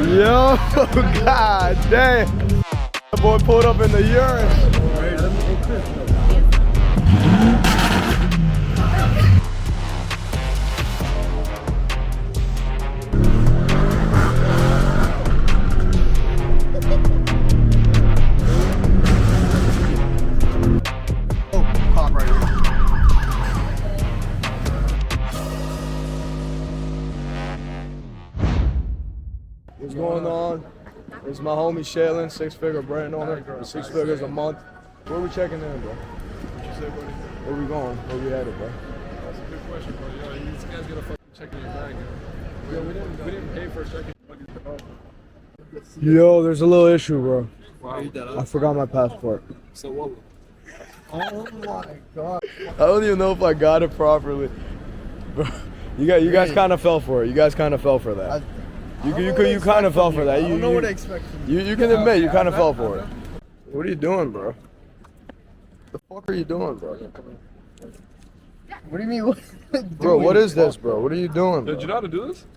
Yo, god damn. That boy pulled up in the Urus. What's going on? It's my homie Shaylin, six-figure brand owner, 6 figures a month. Where we checking in, bro? What you say, buddy? Where we going? Where we headed, bro? That's a good question, bro. Yo, these guys gotta fucking check in your bag, yo. We didn't pay for checking fucking bag. Yo, there's a little issue, bro. Wow. I forgot my passport. So what? Oh my god. I don't even know if I got it properly. Bro, you guys kind of fell for it. You guys kind of fell for that. You kind of fell for that. I don't know what I expect from you. You can admit you kind of fell for it. What are you doing, bro? The fuck are you doing, bro? What do you mean? Bro, what is this, bro? What are you doing, bro? Did you know how to do this?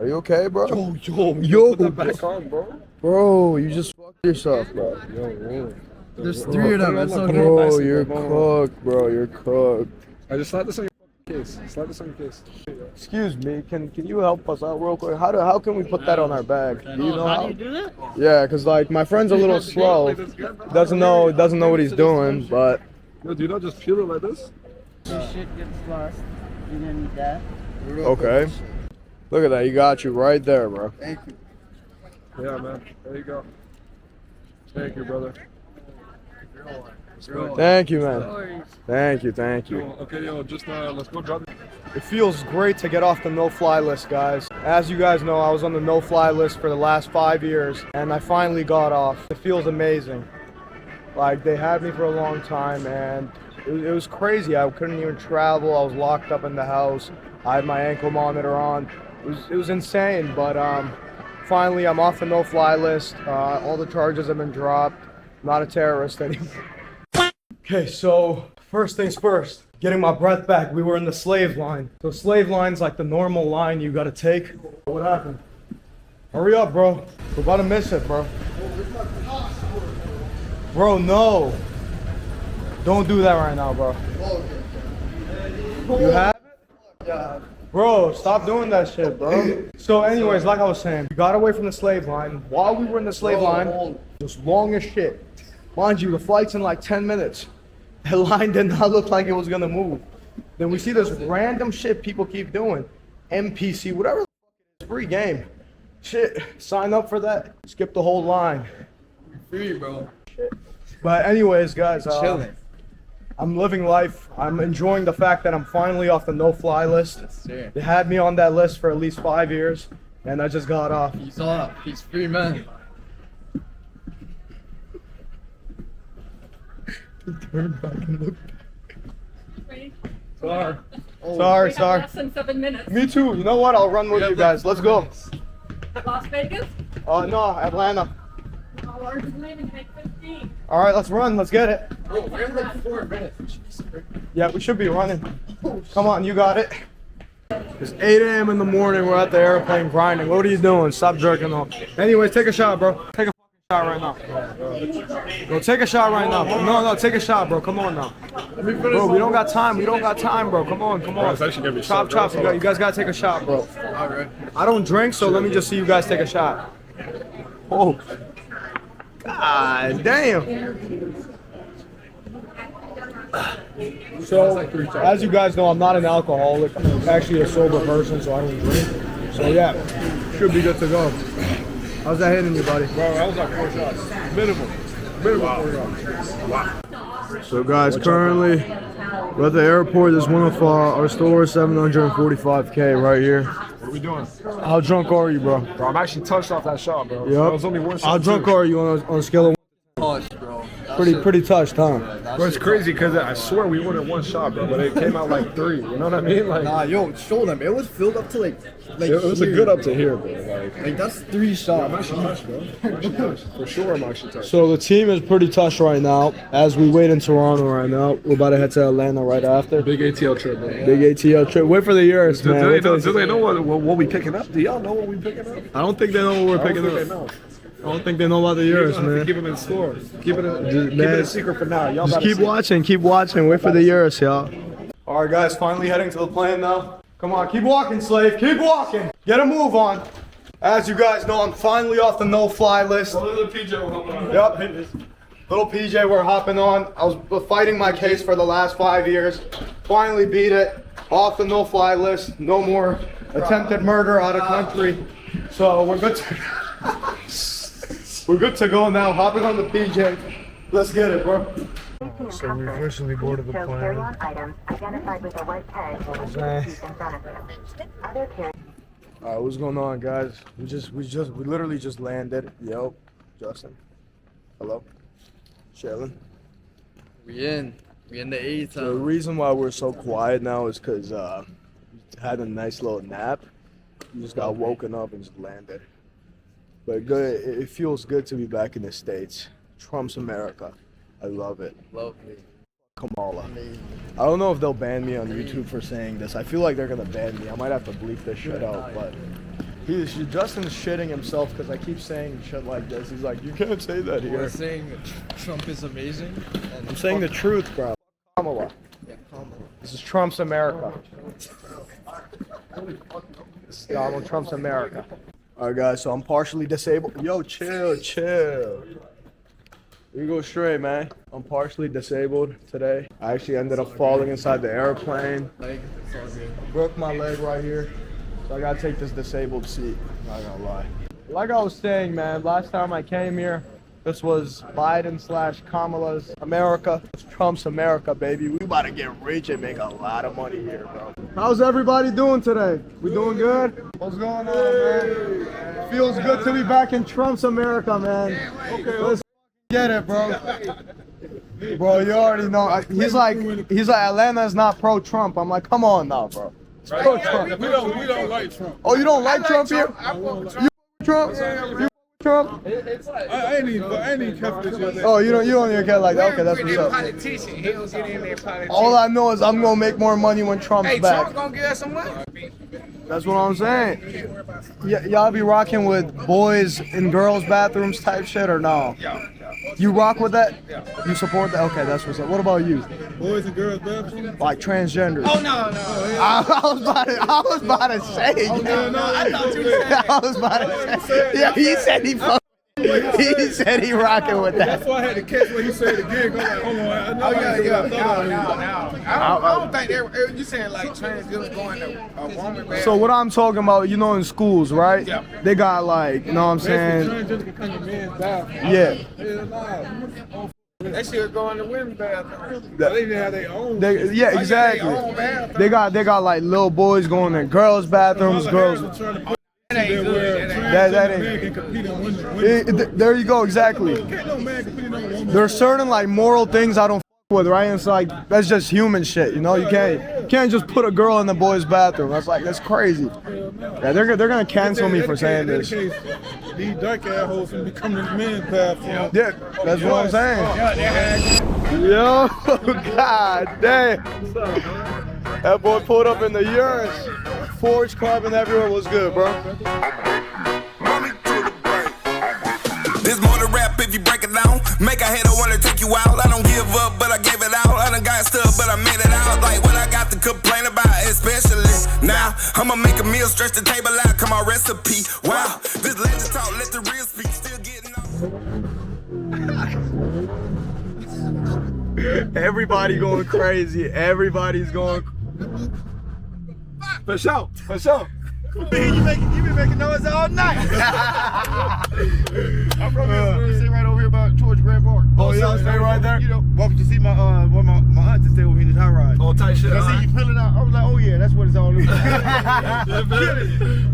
Are you okay, bro? Yo, put that back on, bro. Bro, you just fucked yourself, bro. There's 3 of them. That's so Bro, good. you're cooked, bro. You're cooked. I just slide this on your case. Slide this on your case. Excuse me, can you help us out real quick? How can we put that on our bag? Do you know how? do you do that? Yeah, cause like my friend's a little slow. Doesn't know what he's doing, but Yo, do you not just peel it like this? Your shit gets lost. You didn't need that. okay. Look at that, you got you right there, bro. Thank you. Yeah, man. There you go. Thank you, brother. Thank you, man. Thank you. Yo, okay, yo, just let's go drop it. It feels great to get off the no-fly list, guys. As you guys know, I was on the no-fly list for the last 5 years, and I finally got off. It feels amazing. Like, they had me for a long time, and it was crazy. I couldn't even travel. I was locked up in the house. I had my ankle monitor on. It was insane, but finally I'm off the no-fly list. All the charges have been dropped. I'm not a terrorist anymore. Okay, so first things first, getting my breath back. We were in the slave line. So slave line's like the normal line you gotta take. What happened? Hurry up, bro. We're about to miss it, bro. Bro, no. Don't do that right now, bro. You have it? Yeah. Bro, stop doing that shit, bro. So anyways, like I was saying, we got away from the slave line. While we were in the slave line, it was long as shit. Mind you, the flight's in like 10 minutes. The line did not look like it was gonna move. Then we see this random shit people keep doing. NPC, whatever the fuck it is, free game. Shit, sign up for that. Skip the whole line. Free, bro. Shit. But anyways, guys, Chilling. I'm living life. I'm enjoying the fact that I'm finally off the no-fly list. Yes, sir. They had me on that list for at least 5 years, and I just got off. He's off. He's free, man. Turn back and look. Ready? Sorry. Oh, Sorry, We have sorry. less than 7 minutes. Me too. You know what? I'll run with you guys. Let's go. Las Vegas? No, Atlanta. Oh, ours is leaving at 15. All right, let's run. Let's get it. Bro, we're in like 4 minutes. Yeah, we should be running. Come on, you got it. It's 8 a.m. in the morning. We're at the airplane grinding. What are you doing? Stop jerking off. Anyways, take a shot, bro. Take a fucking shot right now. Bro, take a shot right now. No, take a shot, bro. Come on now. Bro, we don't got time. Bro. Come on. Chop. You guys gotta take a shot, bro. Alright. I don't drink, so let me just see you guys take a shot. Oh. God damn. So, as you guys know, I'm not an alcoholic. I'm actually a sober person, so I don't drink. So yeah, should be good to go. How's that hitting you, buddy? Bro, that was like 4 shots. Minimum 4 shots. So guys, currently we're at the airport. This is one of our stores, 745K right here. What are we doing? How drunk are you, bro? Bro, I'm actually touched off that shot, bro. Yep. That was only 1 shot. How drunk are you on a scale of Hush, bro. That Pretty touched, huh? Bro, it's crazy because I swear we ordered one shot, bro, but it came out like 3. You know what I mean? Like, Nah, yo, show them. It was filled up to like it was a here. good up to here, bro. Like that's 3 shots. I'm actually touched, bro. I'm actually touched. For sure, I'm actually touched. So the team is pretty touched right now. As we wait in Toronto right now, we're about to head to Atlanta right after. Big ATL trip, bro. Big ATL trip. Wait for the Urus, man. Do they know what we picking up? Do y'all know what we picking up? I don't think they know what we're picking They up. know. I don't think they know about the Urus, man. Keep them in store. Keep it man, a secret for now. Y'all Just gotta keep see. watching, keep watching. Wait for the Urus, y'all. All right, guys, finally heading to the plane now. Come on, keep walking, Slave. Keep walking. Get a move on. As you guys know, I'm finally off the no-fly list. Little PJ will help out. Yep. Little PJ, we're hopping on. I was fighting my case for the last 5 years. Finally beat it. Off the no-fly list. No more attempted murder out of country. So we're good to we're good to go now. Hopping on the PJ. Let's get it, bro. So we officially boarded the plane. Carry-on items identified with a white tag will be Nice. in front of you. Other carry Alright, what's going on, guys? We literally just landed. Yo, Justin. Hello. Shaylin. We in the A The town. reason why we're so quiet now is because we had a nice little nap. We just got woken up and just landed. But good, it feels good to be back in the States. Trump's America. I love it. Lovely. Kamala. I don't know if they'll ban me on YouTube for saying this. I feel like they're gonna ban me. I might have to bleep this shit out, but Justin's shitting himself because I keep saying shit like this. He's like, you can't say that We're here. saying that Trump is amazing. And I'm saying the truth, bro. Kamala. Yeah, Kamala. This is Trump's America. This is Donald Trump's America. Alright, guys, so I'm partially disabled. Yo, chill. We go straight, man. I'm partially disabled today. I actually ended up falling inside the airplane. Like, it's all good. Broke my leg right here. So I gotta take this disabled seat. Not gonna lie. Like I was saying, man, last time I came here, this was Biden/Kamala's America. It's Trump's America, baby. We about to get rich and make a lot of money here, bro. How's everybody doing today? We doing good? What's going on, man? Feels good to be back in Trump's America, man. Okay, let's get it, bro. Bro, you already know. He's like Atlanta's not pro-Trump. I'm like, come on now, bro. It's pro-Trump. We don't like Trump. Oh, you don't like Trump here? You Trump? You Trump? I ain't even kept this yet. Oh, you don't even care like that. Okay, that's what's up. Politician, he don't get in there politician. All I know is I'm gonna make more money when Trump's Hey, back. Trump gonna give us some money. That's what I'm saying. Y'all be rocking with boys in girls' bathrooms type shit or no? You rock with that? You support that? Okay, that's what's up. What about you? Boys and girls bathroom. Like transgender? Oh no. I was about to say. I thought you said I was about to say. Yeah, he said he fuck. He said he rocking with that. That's why I had to catch when he said it again. I'm like, hold on. I know I don't think you saying like transgender going to a woman bathroom. So what I'm talking about, you know, in schools, right? Yeah. They got like, you know what I'm saying? Transgender can come to men's bathroom. Yeah. Hell nah. That shit go in the women's bathroom. They even have their own. Yeah, exactly. They got like little boys going in girls' bathrooms, girls. That ain't good. That ain't. Man can compete on women. There you go, exactly. Can't no man compete on a woman. There's certain like moral things I don't with, right? And it's like that's just human shit, you know. You can't just put a girl in the boys' bathroom. That's crazy. Yeah, they're gonna cancel me for saying this. These dark assholes can be coming to the men's bathroom. Yeah, that's what I'm saying. Yo, god damn. That boy pulled up in the Urus. Forged carbon everywhere was good, bro. This more to rap if you break it down. Make a hater wanna take you out. I don't give up, but I gave it out. I done got stuff, but I made it out. Like what I got to complain about, especially now. I'ma make a meal, stretch the table out, come my recipe. Wow, this legend talk, let the real speak. Still getting off. Everybody going crazy. Everybody's going. For sure. You been making noise all night. I'm from here, right over here about George Grand Park. Oh, yeah, stay right there? You know, walking to see my where my aunt to stay with me in his high ride. Oh, tight shit. I see you pulling out. I was like, oh yeah, that's what it's all about.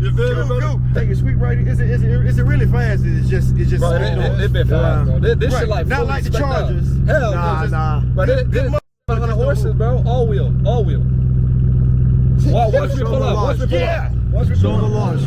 You feel me, bro? Take it sweet right. Is it really fast? It's just. Bro, it been fast, bro. This shit like not fully like the spec'd out. Chargers. Hell Nah. But this 100 horses, bro. All wheel. Watch me pull up. Watch me pull up. Watch me Show pull the up. launch.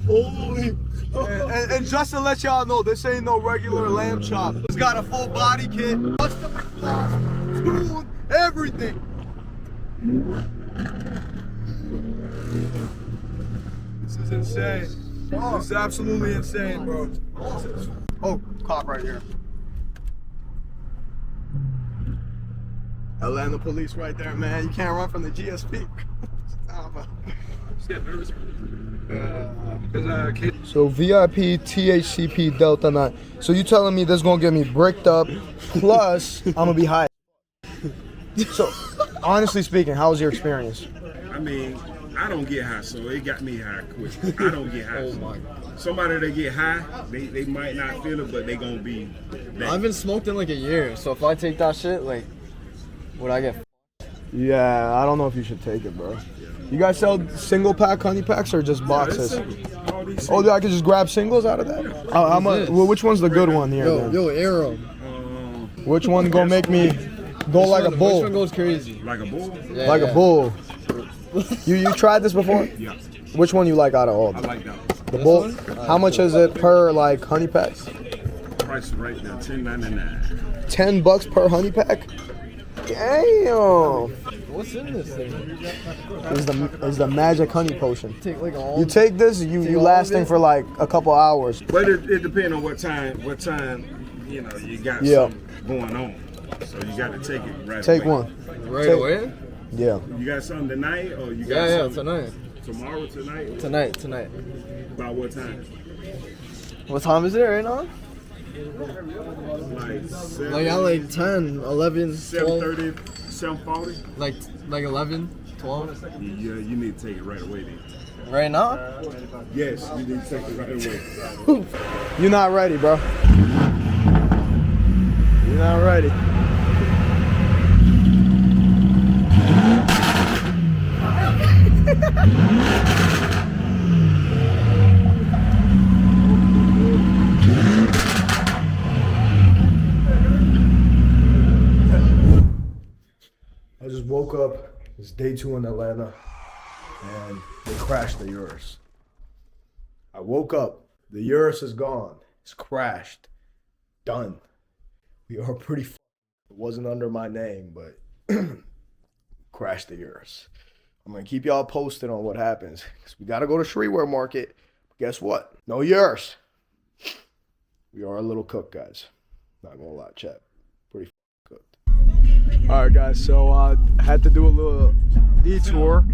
Holy. And just to let y'all know, this ain't no regular lamb chop. It's got a full body kit, custom exhaust, tune, everything. This is insane. This is absolutely insane, bro. Oh, cop right here. Atlanta police right there, man. You can't run from the GSP. So VIP THCP Delta 9. So you telling me this gonna get me bricked up, plus I'm gonna be high. So honestly speaking, how was your experience? I mean, I don't get high, so it got me high quick. I don't get high. Oh my God. Somebody that get high, they might not feel it, but they gonna be. I haven't smoked in like a year, so if I take that shit, like, would I get? Yeah, I don't know if you should take it, bro. You guys sell single pack honey packs or just boxes? Oh, I could just grab singles out of that? How much? Well, which one's the good one here? Then? Yo, Arrow. Which one gonna make me go like a bull? Which one goes crazy? Like a bull? Yeah, Like a bull. You tried this before? Yeah. Which one you like out of all? I like that one. The bull. How much is it per like honey pack? Price right there, $10.99. $10 per honey pack. Damn. What's in this thing? Is the magic honey potion. Take like all. You take this, you all of lasting it? for like a couple hours. But it depends on what time, you know, you got something going on. So you got to take it right Take away. one. Right away? Yeah. You got something tonight or you got Yeah, something tonight. tomorrow, tonight? Tonight. About what time? What time is it right now? Like 7, Like at like 10, 11, 12. 7:30, 7:40? Like 11, 12. Yeah, you need to take it right away then. Right now? Yes, you need to take it right away. You're not ready, bro. You're not ready. I just woke up. It's day 2 in Atlanta, and they crashed the Urus. I woke up. The Urus is gone. It's crashed. Done. We are pretty. It wasn't under my name, but crashed the Urus. I'm gonna keep y'all posted on what happens. Cause we gotta go to Shreveport Market. But guess what? No Urus. We are a little cooked, guys. Not gonna lie, chat. Pretty cooked. All right, guys. So I had to do a little detour.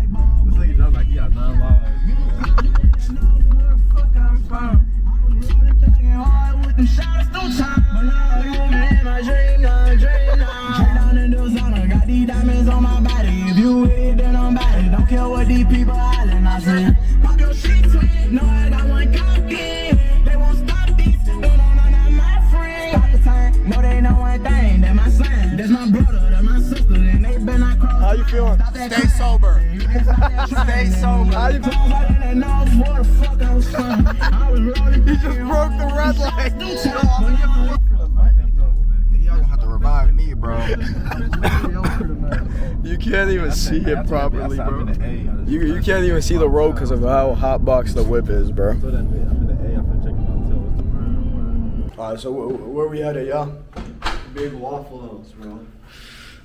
How you feeling? Stay sober. Stay sober. How you feeling? He just broke the red light. Y'all gonna have to revive me, bro. You can't even see it properly, bro. You can't even see the road because of how hot box the whip is, bro. Alright, so where we at, y'all? Big Waffle House, bro.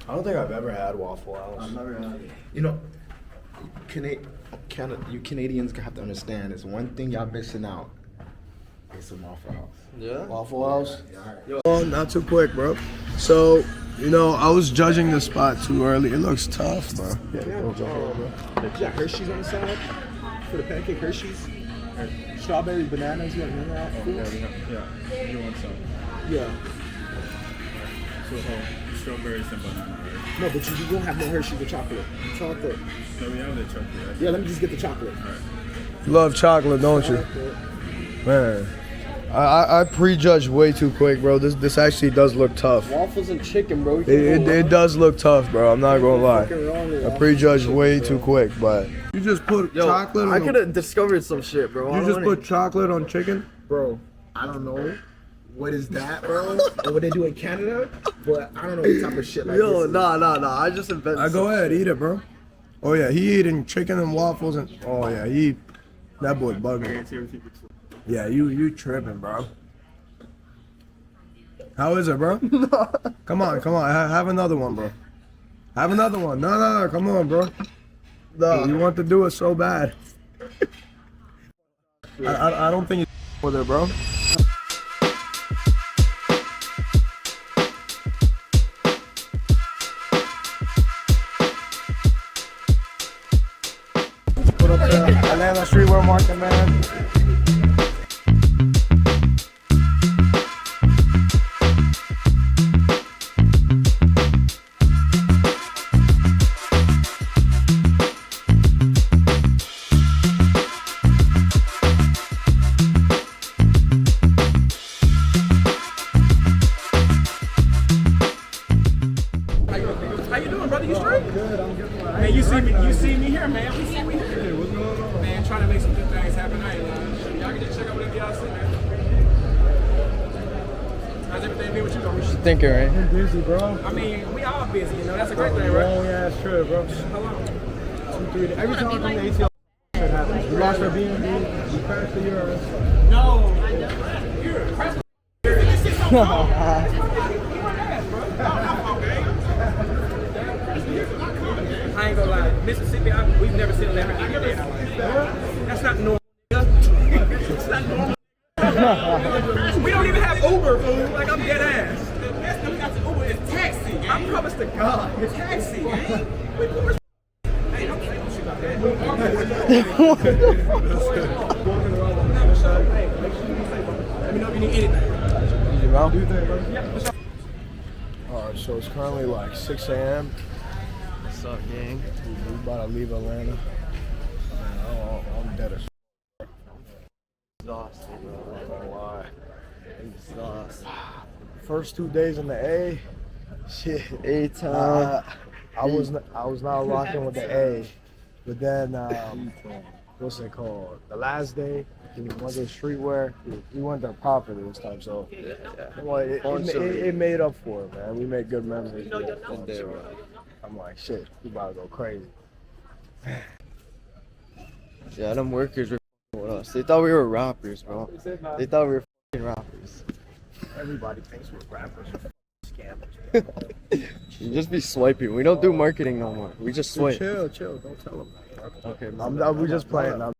I don't think I've ever had Waffle House. I've never had it. You know, you Canadians have to understand is one thing y'all missing out. It's a Waffle House. Yeah? Waffle House? Oh, not too quick, bro. So, you know, I was judging the spot too early. It looks tough, bro. Yeah, Hershey's on the side for the pancake Hershey's. Strawberry bananas, you want that? Oh, yeah, yeah. You want some? Yeah. So, strawberries and banana, right? No, but you won't have no Hershey's or chocolate. Chocolate. No, we have the chocolate. Right? Yeah, let me just get the chocolate. You love chocolate, don't you? Man, I prejudged way too quick, bro. This actually does look tough. Waffles and chicken, bro. It does look tough, bro. I'm not gonna lie. I prejudged way too quick, but you just put chocolate. I could have discovered some shit, bro. You just put chocolate on chicken, bro. I don't know what is that, bro, or what they do in Canada, but I don't know what type of shit like Yo, this. nah. I just invented. Go ahead, eat it, bro. Oh yeah, he eating chicken and waffles and that boy bugging. Yeah, you tripping, bro. How is it, bro? Come on. Have another one, bro. Have another one. No. Come on, bro. No. You want to do it so bad. I don't think you with it, bro. Put up the Atlanta streetwear market, man. How you doing, brother? You straight? Good, I'm good. Man, you see me here, man. We see me here. What's going on? Man, trying to make some good things happen. I ain't lying. Y'all can just check out whatever y'all see, man. How's everything been with you, though? Thinking, right? I'm busy, bro. I mean, we all busy, you know. That's a great thing, right? Long ass trip, bro. How long? 2-3 days. Every time I come to ATL, shit happens. We lost our BNB. We crashed the Urus. No. You're impressed. I ain't gonna lie, Mississippi, we've never seen Lamborghini in a day in our life. That's not normal. It's not normal. We don't even have Uber, fool. Like, I'm dead ass. The best thing we got to Uber is taxi. I promise to God, it's taxi, man. We Uber's. Hey, don't say no shit about that. Let me know if you need anything. Easy, bro. Alright, so it's currently like 6 a.m. What's up, gang? We about to leave Atlanta. I'm dead as Exhausted, bro. I don't know why. Exhausted. First 2 days in the A, shit. A-Town. I was not rocking with the A, but then what's it called? The last day we went to streetwear. We went there properly this time, so well, it made up for it, man. We made good memories. I'm like, shit, we about to go crazy. Yeah, them workers were with us. They thought we were rappers, bro. They thought we were rappers. Everybody thinks we're rappers. Scammers. You just be swiping. We don't do marketing no more. We just swipe. Chill. Don't tell them. Okay, We just playing.